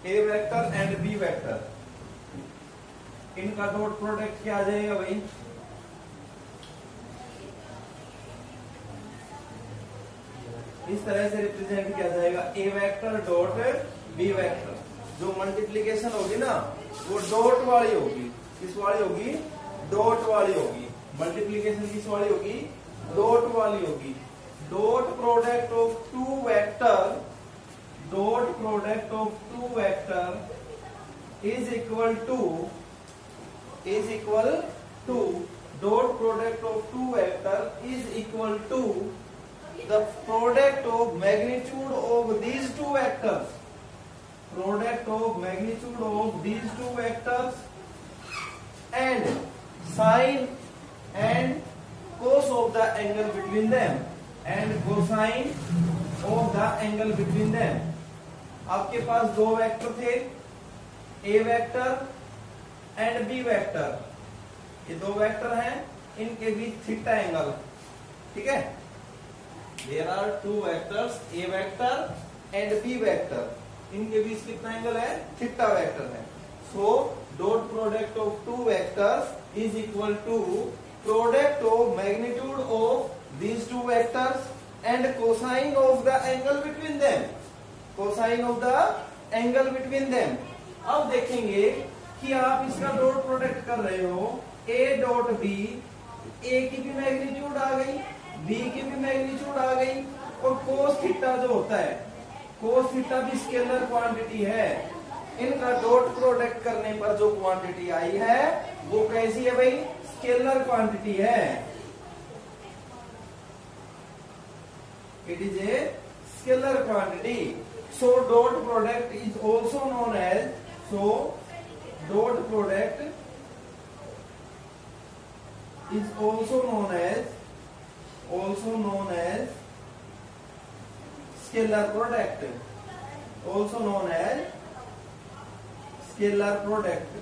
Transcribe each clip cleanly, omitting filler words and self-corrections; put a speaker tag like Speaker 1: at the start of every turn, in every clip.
Speaker 1: A vector and B vector, इनका dot product क्या आ जाएगा भाई? इस तरह से रिप्रेजेंट किया जाएगा, ए वेक्टर डॉट बी वेक्टर। जो मल्टीप्लीकेशन होगी ना वो डॉट वाली होगी। किस वाली होगी? डॉट वाली होगी। मल्टीप्लीकेशन किस वाली होगी? डॉट वाली होगी। Dot product of two vector, dot product of two vector is equal to dot product of two vector is equal to the product of magnitude of these two vectors, product of magnitude of these two vectors and sine and cos of the angle between them and cosine of the angle between them। आपके पास दो vector थे, ए vector and B vector, ये दो vector हैं, इनके बीच theta angle, ठीक है। There are two vectors, A vector and B vector, इनके बीच कितना एंगल है? थीटा वेक्टर है। So dot product of two vectors is equal to product of magnitude of these two vectors and cosine of the angle between them, cosine of the angle between them. अब देखेंगे कि आप इसका dot product कर रहे हो, ए dot B, ए की भी मैग्नीट्यूड आ गई, बी की भी मैग्नीट्यूड आ गई, और कोस थीटा जो होता है, कोस थीटा भी स्केलर क्वांटिटी है। इनका डॉट प्रोडक्ट करने पर जो क्वांटिटी आई है वो कैसी है भाई? स्केलर क्वांटिटी है। It is a scalar quantity. So dot product is also known as, so dot product is also known as scalar product, also known as scalar product।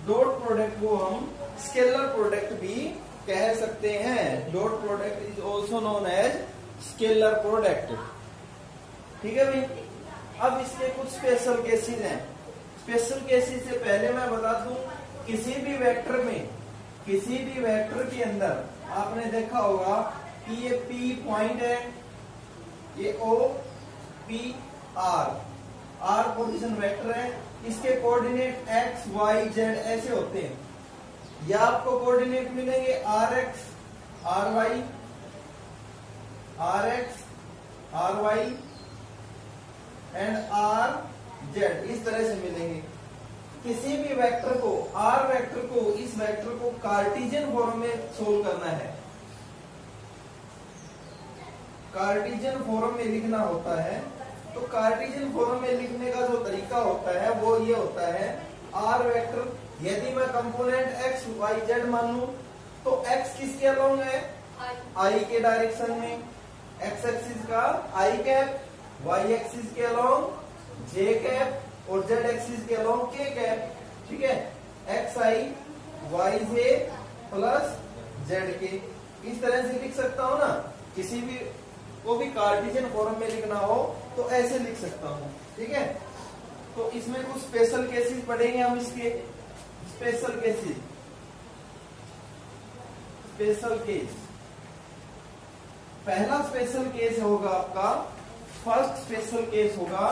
Speaker 1: Dot product को हम scalar product भी कह सकते हैं। Dot product is also known as scalar product, ठीक है भाई। अब इसके कुछ स्पेशल केसेस हैं। स्पेशल केसेस से पहले मैं बता दूं, किसी भी वेक्टर में, किसी भी वेक्टर के अंदर आपने देखा होगा कि ये P पॉइंट है, ये O, P, R position vector है। इसके कोऑर्डिनेट x, y, z ऐसे होते हैं। या आपको कोऑर्डिनेट मिलेंगे rx, ry, rx, ry and rz, इस तरह से मिलेंगे। किसी भी वेक्टर को, r वेक्टर को, इस वेक्टर को कार्टेशियन फॉर्म में सोल्व करना है, कार्टेशियन फॉर्म में लिखना होता है। तो कार्टेशियन फॉर्म में लिखने का जो तरीका होता है वो ये होता है, r वेक्टर यदि मैं कंपोनेंट x, y, z मान लूं तो x किसके अलोंग है? i के डायरेक्शन में, x एक्सिस का i कैप, y एक्सिस के अलोंग j कैप और z एक्सिस के अलोंग k कैप, ठीक है। xi yj प्लस zk, इस तरह से लिख सकता हूं ना। किसी भी को भी कार्टेशियन फॉर्म में लिखना हो तो ऐसे लिख सकता हूं, ठीक है। तो इसमें कुछ स्पेशल केसेस पढ़ेंगे हम इसके। स्पेशल केसेस, स्पेशल केस, पहला स्पेशल केस होगा आपका, फर्स्ट स्पेशल केस होगा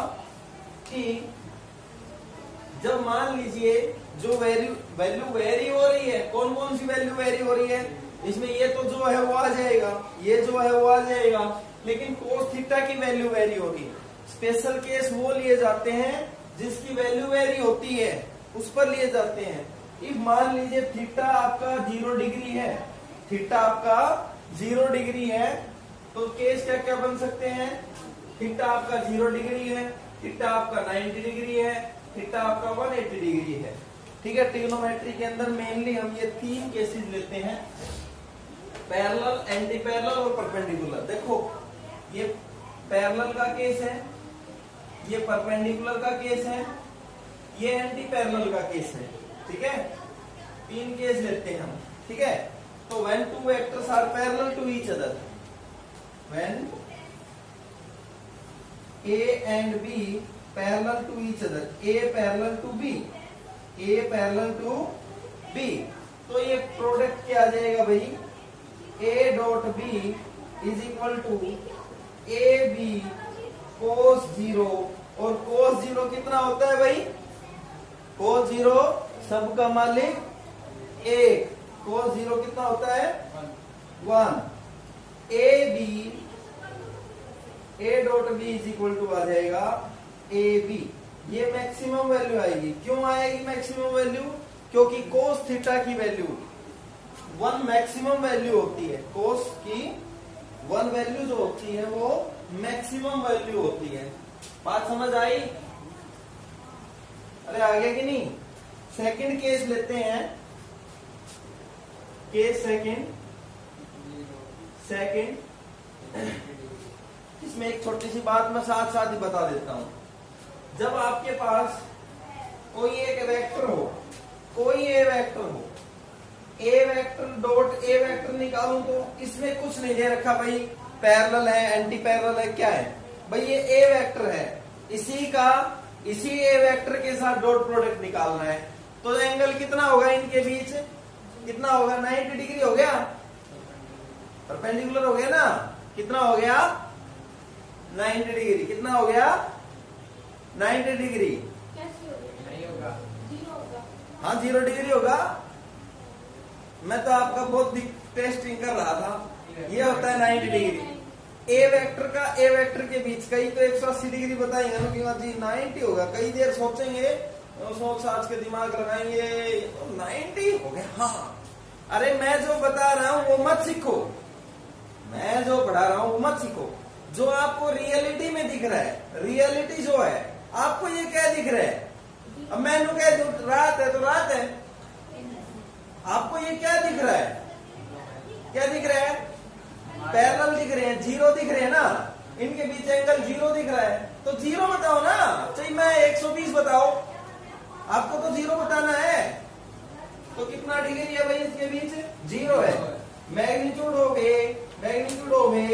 Speaker 1: कि जब मान लीजिए जो वैल्यू वेरी हो रही है, कौन कौन सी वैल्यू वेरी हो रही है इसमें, ये तो जो है वो आ जाएगा, ये जो है वो आ जाएगा, लेकिन कोस थीटा की वैल्यू वेरी हो रही है। स्पेशल केस वो लिए जाते हैं जिसकी वैल्यू वेरी होती है, उस पर लिए जाते हैं। इफ मान लीजिए थीटा आपका 0 डिग्री है, थीटा आपका 0 डिग्री है, तो केस क्या क्या बन सकते हैं? थीटा आपका 0 डिग्री है, थीटा आपका 90 डिग्री है, थीटा आपका 180 डिग्री है, ठीक है। ट्रिग्नोमेट्री के अंदर मेनली हम ये 3 केसेस लेते हैं, पैरेलल, एंटी पैरेलल और परपेंडिकुलर। देखो ये पैरेलल का केस है, ये परपेंडिकुलर का केस है, ये एंटी पैरेलल का केस है, ठीक है। 3 केस लेते हैं हम, ठीक है। तो when two vectors are parallel to each other, when A and B parallel to each other, A parallel to B, A parallel to B, तो ये प्रोडक्ट क्या आ जाएगा भाई, A dot B is equal to A B cos 0, और कोस 0 कितना होता है भाई, कोस 0 सबका मालिक 1, कोस 0 कितना होता है 1, A B A dot B is equal to आ जाएगा ए बी, ये मैक्सिमम वैल्यू आएगी। क्यों आएगी मैक्सिमम वैल्यू, क्योंकि कोस थीटा की वैल्यू 1 मैक्सिमम वैल्यू होती है, कोस की 1 वैल्यू जो होती है वो मैक्सिमम वैल्यू होती है। बात समझ आई, अरे आगे कि नहीं। सेकंड केस लेते हैं, केस सेकंड, इसमें एक छोटी सी बात मैं साथ साथ ही बता देता हूं। जब आपके पास कोई एक वेक्टर हो, कोई ए वेक्टर हो, ए वेक्टर डॉट ए वेक्टर निकालूं तो इसमें कुछ नहीं दे रखा भाई, पैरेलल है, एंटी पैरेलल है, क्या है भाई, ये ए वेक्टर है, इसी ए वेक्टर के साथ डॉट प्रोडक्ट निकालना है। तो एंगल कितना होगा इनके बीच, कितना होगा, 90 डिग्री हो गया, परपेंडिकुलर हो गया ना, कितना हो गया 90 डिग्री, कितना हो गया 90 डिग्री,
Speaker 2: नहीं होगा, 0 होगा,
Speaker 1: हाँ 0 डिग्री होगा। मैं तो आपका बहुत टेस्टिंग कर रहा था, ये होता है 90 डिग्री। ए वेक्टर का ए वेक्टर के बीच, कई तो 180 डिग्री बताएंगे ना कि हाँ जी 90 होगा, कई देर सोचेंगे, सोच साच के दिमाग लगाएंगे, तो 90 हो गया, हाँ। अरे मैं जो बता रहा हूं वो मत सीखो, मैं जो पढ़ा रहा हूं वो मत सीखो, जो आपको रियलिटी में दिख रहा है, रियलिटी जो है आपको ये क्या दिख रहा है, अब मैंने कह दूं रात है तो रात है, आपको ये क्या दिख रहा है, क्या दिख रहा है, पैरेलल दिख रहे हैं, 0 दिख रहे हैं ना, इनके बीच एंगल 0 दिख रहा है, तो 0 बताओ ना, चाहिए मैं 120 बताओ, आपको तो 0 बताना है, तो कितना डिग्री है भाई इसके बीच, 0 है। Magnitude of A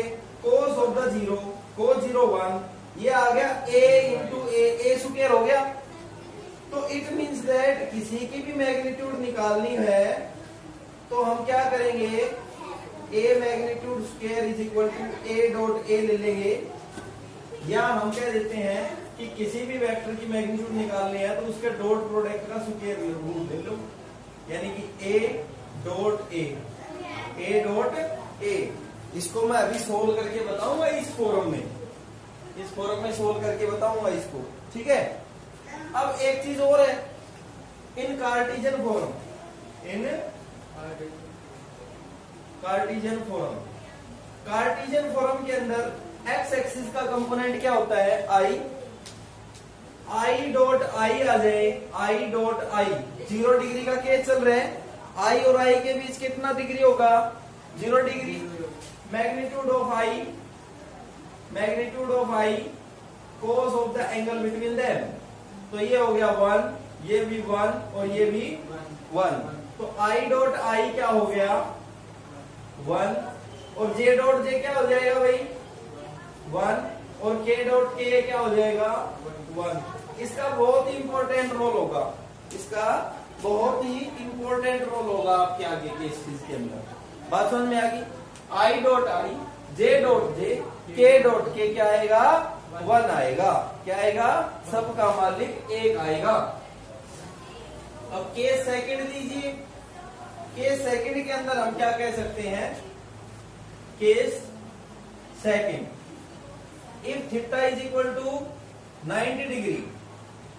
Speaker 1: cos of the 0, कोस 0 1, ये आ गया a इंटू ए स्क्वायर हो गया। तो इट मींस दैट किसी की भी मैग्नीट्यूड निकालनी है तो हम क्या करेंगे, a magnitude square is equal to a dot a ले लेंगे, या हम कह देते हैं कि किसी भी वेक्टर की मैग्नीट्यूड निकालनी है तो उसके डॉट प्रोडक्ट का स्क्वायर रूट ले लो, यानी कि a डॉट a। इसको मैं अभी सोल्व करके बताऊंगा इस फोरम में सोल्व करके बताऊंगा इसको, ठीक है। अब एक चीज और है, इन कार्टेशियन फॉर्म के अंदर एक्स एक्सिस का कंपोनेंट क्या होता है, आई डॉट आई आ जाए, आई डॉट आई 0 डिग्री का केस चल रहा है, आई और आई के बीच कितना डिग्री होगा, 0 degree. Magnitude of I cos of the angle between them, तो ये हो गया 1, ये भी 1 और ये भी 1, तो आई डॉट आई क्या हो गया 1, और जे डॉट जे क्या हो जाएगा भाई 1, और के डॉट के क्या हो जाएगा 1। इसका बहुत ही इंपॉर्टेंट रोल होगा, इसका बहुत ही इंपॉर्टेंट रोल होगा आपके आगे के इस चीज के अंदर। बात समझ में आ गई, आई डॉट आई, जे डॉट जे, के डॉट के क्या आएगा 1 आएगा, क्या आएगा, सबका मालिक 1 आएगा। अब केस सेकंड लीजिए, केस सेकंड के अंदर हम क्या कह सकते हैं, case second, if theta is equal to 90 degree,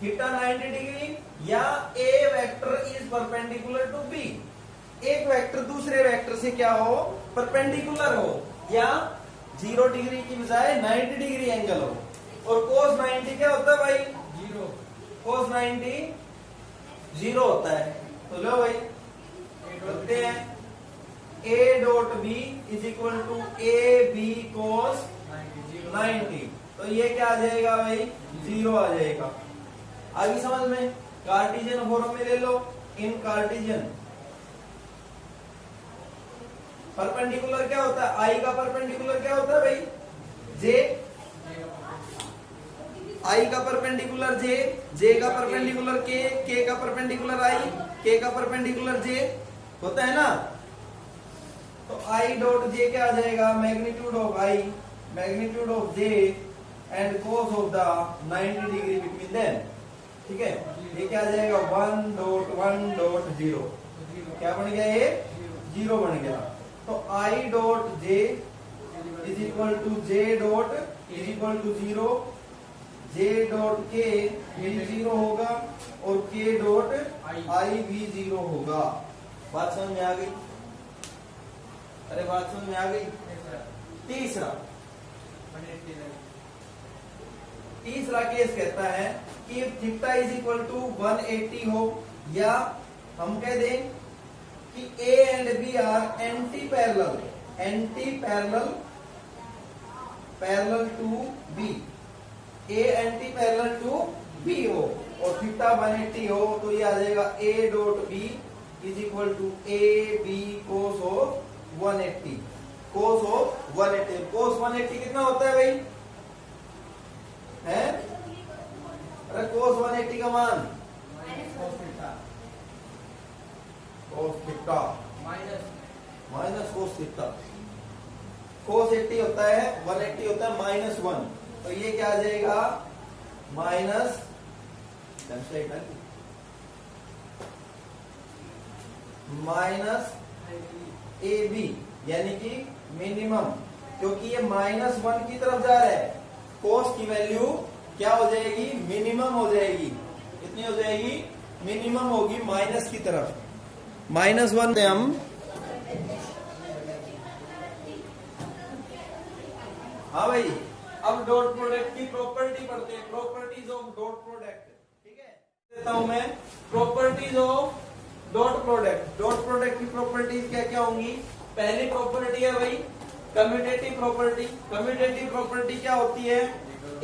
Speaker 1: theta 90 degree, या A vector is perpendicular to B, एक वेक्टर दूसरे वेक्टर से क्या हो, परपेंडिकुलर हो, या 0 डिग्री की बजाय 90 डिग्री एंगल हो, और cos 90 क्या होता है भाई 0, cos 90 0 होता है। तो लो भाई रखते हैं, a dot B is equal to A B cos 90, तो ये क्या आ जाएगा भाई 0 आ जाएगा। आगे समझ में, कार्टेशियन फॉर्म में ले लो, इन कार्टेशियन परपेंडिकुलर क्या होता है, आई का परपेंडिकुलर क्या होता है भाई जे, आई का परपेंडिकुलर जे, जे का परपेंडिकुलर के का परपेंडिकुलर आई, के का परपेंडिकुलर जे, होता है ना। तो आई डॉट जे क्या आ जाएगा, magnitude of I, magnitude of J and cos of the 90 degree between them. ठीक है, ये क्या आ जाएगा 1.1.0, क्या बन गया ये 0 बन गया। तो i dot j is equal to j dot is equal to 0, j dot k भी 0 होगा और के डॉट आई भी 0 होगा। बात समझ में आ गई? अरे बात समझ में आ गई? तीसरा केस कहता है कि थीटा इज इक्वल टू 180 हो, या हम कह दें कि A and B are anti parallel, anti parallel, parallel to B, A anti parallel to B हो और थीटा 180 हो, तो ये आ जाएगा A dot B is equal to A B cos of 180, cos of 180। Cos 180 कितना होता है भाई? है? अरे कोस 180 का मान cos theta minus cos theta. Cos 80 होता है, 180 होता है -1, तो ये क्या आ जाएगा माइनस ए बी, यानी कि मिनिमम, क्योंकि ये -1 की तरफ जा रहा है, कोस की वैल्यू क्या हो जाएगी, मिनिमम हो जाएगी। कितनी हो जाएगी? मिनिमम होगी माइनस की तरफ, -1 से हम। हाँ भाई, अब डॉट प्रोडक्ट की प्रॉपर्टी पढ़ते हैं, प्रॉपर्टीज ऑफ डॉट प्रोडक्ट। ठीक है, देता हूं मैं properties of dot product. Dot product की प्रॉपर्टीज क्या क्या होंगी? पहली प्रॉपर्टी है भाई कम्यूटेटिव प्रॉपर्टी। कम्यूटेटिव प्रॉपर्टी क्या होती है?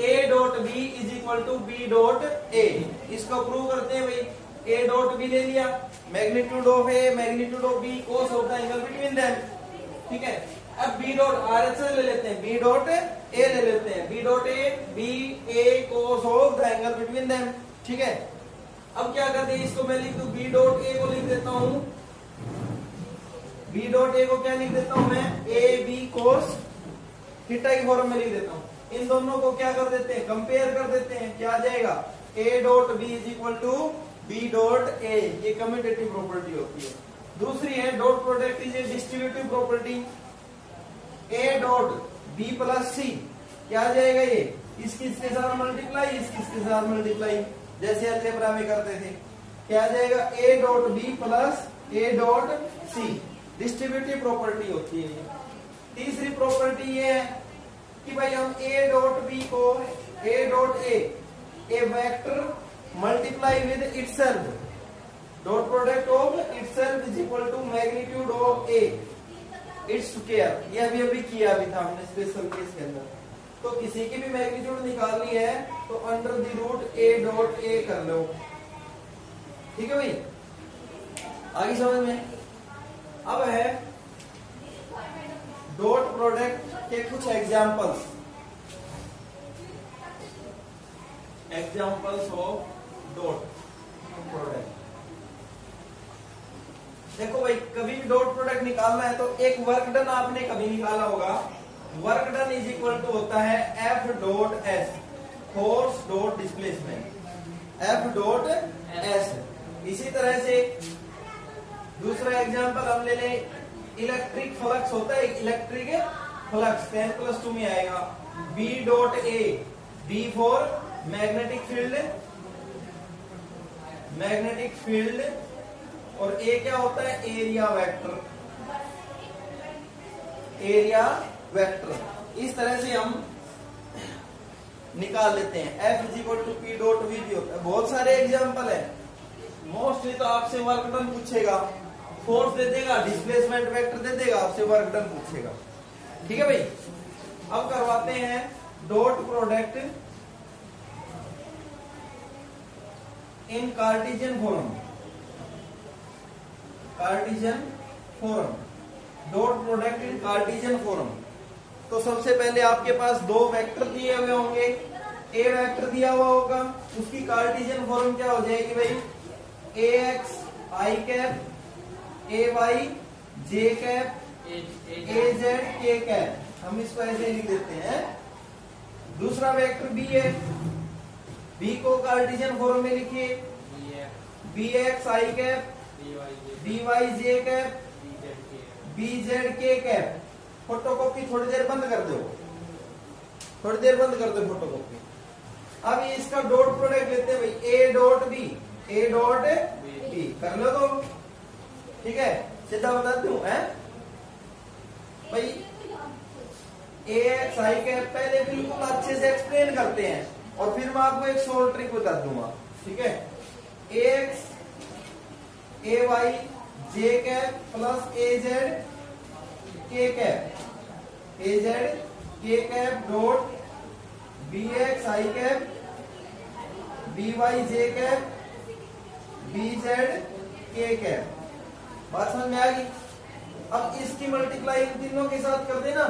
Speaker 1: A dot B is equal to B dot A. इसको प्रूव करते हैं भाई। ए डॉट बी ले लिया, magnitude of A magnitude of B cos of the angle between them. ठीक है, अब बी डॉट आर एच ले लेते हैं, बी डॉट ए ले लेते हैं, B dot A B A cos of the angle between them. ठीक है, अब क्या करते हैं, इसको मैं लिख दूं, बी डॉट ए को लिख देता हूं, बी डॉट ए को क्या लिख देता हूं मैं, ए बी कोस थीटा की फॉर्म में लिख देता हूं। इन दोनों को क्या कर देते हैं, कंपेयर कर देते हैं, क्या आ जाएगा, A dot B is equal to B dot A. ये कम्यूटेटिव प्रॉपर्टी होती है। दूसरी है dot product is a distributive property. A dot B plus C क्या आ जाएगा, ये इसके साथ मल्टीप्लाई, इसके साथ मल्टीप्लाई, जैसे अलजेब्रा में करते थे। क्या आ जाएगा, A dot B plus A dot C, distributive property होती है। तीसरी प्रॉपर्टी ये है कि भाई हम ए डॉट बी को A dot A vector multiply with itself, dot product of itself is equal to magnitude of A its square. ये अभी किया भी था हमने स्पेशल केस के अंदर। तो किसी की भी मैग्नीट्यूड निकालनी है तो under the root A dot A कर लो। ठीक है भाई, आगे समझ में। अब है डॉट प्रोडक्ट के कुछ examples, examples of dot product. देखो भाई, कभी भी डॉट प्रोडक्ट निकालना है तो एक वर्क डन आपने कभी निकाला होगा। Work done is equal to होता है F dot S, force dot displacement, F dot S. इसी तरह से दूसरा एग्जांपल हम ले लें, इलेक्ट्रिक फ्लक्स होता है, इलेक्ट्रिक फ्लक्स 10+2 में आएगा, B dot A, B for magnetic field, magnetic field, और ए क्या होता है, एरिया वेक्टर, एरिया वेक्टर। इस तरह से हम निकाल लेते हैं। F is equal to P dot V भी होता है। बहुत सारे एग्जांपल है, मोस्टली तो आपसे वर्क डन पूछेगा, फोर्स दे देगा, डिस्प्लेसमेंट वेक्टर दे देगा, आपसे वर्क डन पूछेगा। ठीक है भाई, अब करवाते हैं dot product in Cartesian form, Cartesian form, dot product in Cartesian form. तो सबसे पहले आपके पास दो वेक्टर दिए हुए होंगे, ए वेक्टर दिया हुआ होगा, उसकी कार्टेशियन फॉर्म क्या हो जाएगी भाई, A X I cap A Y J cap A Z K cap, हम इसको ऐसे लिख देते हैं। दूसरा वेक्टर बी है, बी को कार्टेशियन फॉर्म में लिखिए, B X I cap B Y J cap B Z K cap. Photocopy थोड़ी देर बंद कर दो, थोड़ी देर बंद कर दो फोटोकॉपी। अब इसका डॉट प्रोडक्ट लेते हैं भाई, A dot B A dot B कर लो तो, ठीक है, सीधा बताती हूँ है भाई। ए एक्स आई कैप पहले बिल्कुल अच्छे से एक्सप्लेन करते हैं और फिर मैं आपको एक सोल्व ट्रिक बता दूंगा, ठीक है। ए x A Y J cap plus A Z K cap A Z K cap dot B X I cap B Y J cap B Z K cap. बात समझ में आ गई? अब इसकी मल्टीप्लाई इन तीनों के साथ कर देना,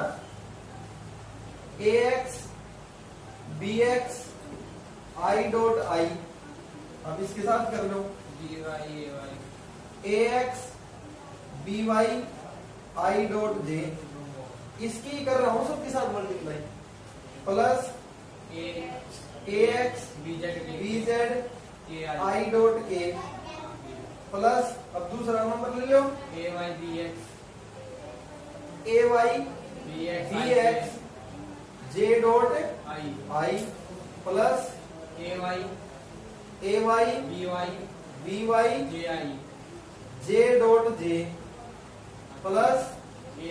Speaker 1: A X B X I dot I, अब इसके साथ कर लो A X B Y I dot J, इसकी कर रहा हूं सबके साथ multiply, plus A X B Z I dot K plus, अब दूसरा नंबर ले लो A Y B X J dot I plus A Y B Y J dot J plus A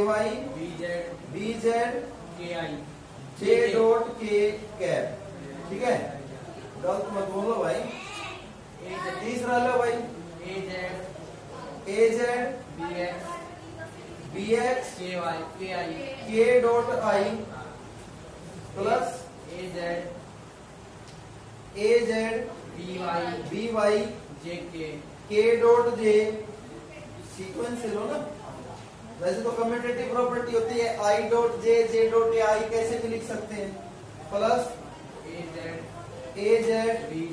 Speaker 1: Y B Z J dot K cap, ठीक है। गलत मत बोलो भाई। तीसरा लो भाई, ए जेड बी एक्स के dot I plus A z B y के डॉट जे, सीक्वेंस से लो ना, वैसे तो कम्यूटेटिव प्रॉपर्टी होती है आई डॉट जे डॉट ए आई कैसे भी लिख सकते हैं, plus A z B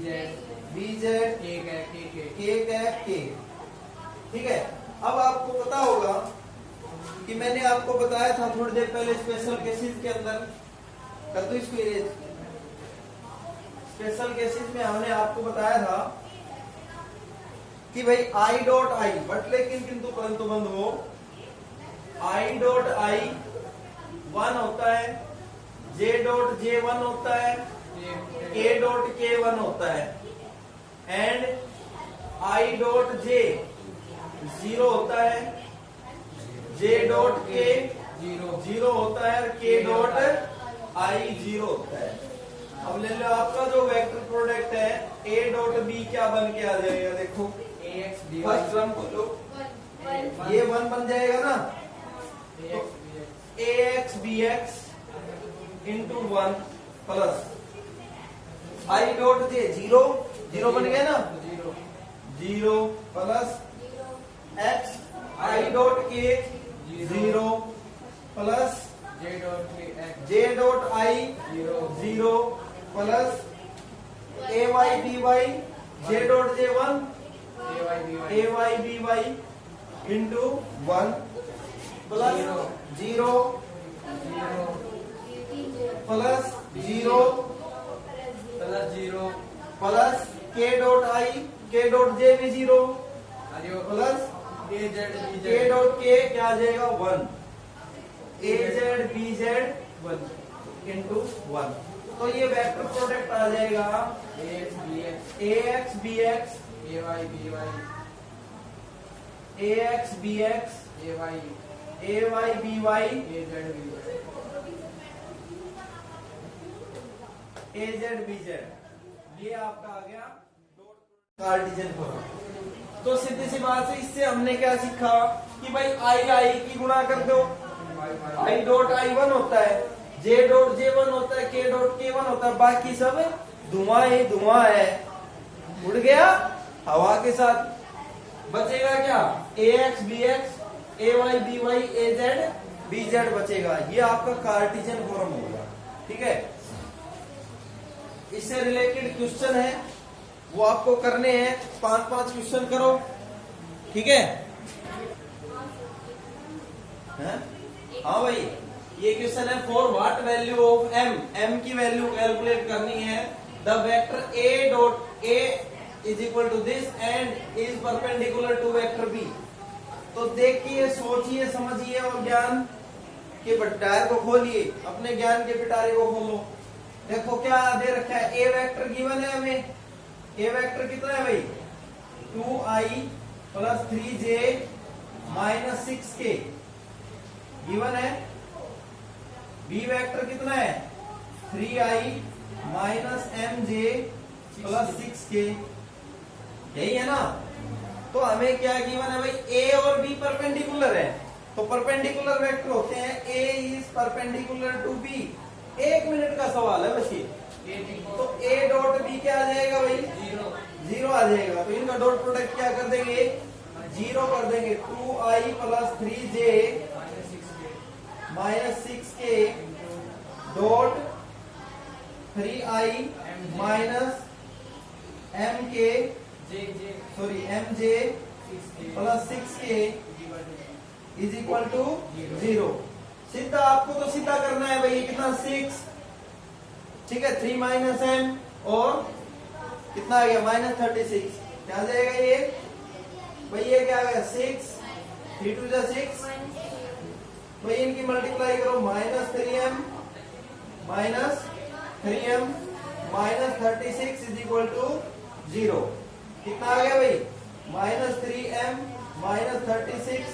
Speaker 1: Z K cap के, ठीक है। अब आपको पता होगा कि मैंने आपको बताया था थोड़ी देर पहले स्पेशल केसेस के अंदर, कर दो इसको इरेज। स्पेशल केसेस में हमने आपको बताया था कि भाई आई डॉट आई, बट लेकिन किंतु परंतु बंद हो, आई डॉट आई 1 होता है, जे डॉट जे 1 होता है, के डॉट के 1 होता है, एंड आई डॉट जे 0 होता है, जे डॉट के 0 होता है, के डॉट आई 0 होता है। अब ले लो आपका जो वेक्टर प्रोडक्ट है ए डॉट बी क्या बन के आ जाएगा, देखो फर्स्ट टर्म को लो, ये 1 बन जाएगा ना, तो A X B X into 1 plus I dot J 0 बन गया ना, 0 plus x I dot k 0 plus j dot i 0 plus A Y B Y J dot j 1 A Y B y into 1 plus 0 plus 0 plus k dot i k dot जे भी 0 plus k dot के क्या आ जाएगा 1 ए z B Z 1 into 1। तो ये vector product आ जाएगा ए X B x ए Y B Y ए X B x ए Y B Y ए z B Z, ये आपका आ गया कार्टेशियन फॉर्म। तो सीधी सी बात है, इससे हमने क्या सीखा कि भाई आई की गुणा कर दो, आई डॉट आई 1 होता है, जे डॉट जे 1 होता है, के डॉट के 1 होता है, बाकी सब धुआं ही धुआं है, उड़ गया हवा के साथ। बचेगा क्या, ए एक्स बी एक्स ए वाई बी वाई ए जेड बी जेड बचेगा, ये आपका कार्टेशियन फॉर्म होगा, ठीक है। इससे रिलेटेड क्वेश्चन है, वो आपको करने हैं। 5-5 क्वेश्चन करो, ठीक है? हाँ भाई, ये क्वेश्चन है for what value of M, M की वैल्यू कैलकुलेट करनी है। The vector A dot A is equal to this and is perpendicular to vector B. तो देखिए, सोचिए, समझिए और ज्ञान के भंडार को खोलिए, अपने ज्ञान के पिटारे को खोलो। देखो क्या दे रखा है, ए वेक्टर गिवन है हमें। ए वेक्टर कितना है भाई? 2i plus 3j minus 6k given है। बी वेक्टर कितना है? 3i minus mj plus 6k, यही है ना? तो हमें क्या गिवन है भाई? ए और बी परपेंडिकुलर है, तो परपेंडिकुलर वेक्टर होते हैं। A is perpendicular to B. 1 minute का सवाल है बच्चे। तो ए डॉट बी क्या आ जाएगा भाई? 0 आ जाएगा। तो इनका डॉट प्रोडक्ट क्या कर देंगे? 0 कर देंगे। 2i plus 3j minus 6k dot 3i minus mj plus 6k is equal to 0। सीधा आपको तो सीधा करना है भाई। कितना? 6, ठीक है। 3 माइनस m और कितना आ गया? माइनस 36। क्या आ जाएगा ये भाई? ये क्या आ गया? 6, 3 2 6 भाई, इनकी मल्टीप्लाई करो। Minus 3m minus 3m minus 36 is equal to 0। कितना आ गया भाई? माइनस 3m माइनस 36,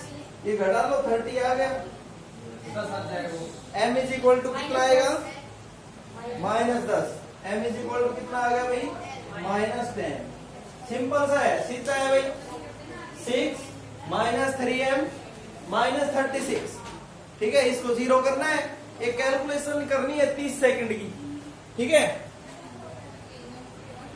Speaker 1: ये घटा लो, 30 आ गया। m इज इक्वल टू कितना आएगा? Minus 10। m is equal to कितना आ गया भाई? माइनस 10। सिंपल सा है, सीधा है भाई। 6 माइनस 3m माइनस 36, ठीक है। इसको 0 करना है। एक कैलकुलेशन करनी है 30 सेकंड की, ठीक है।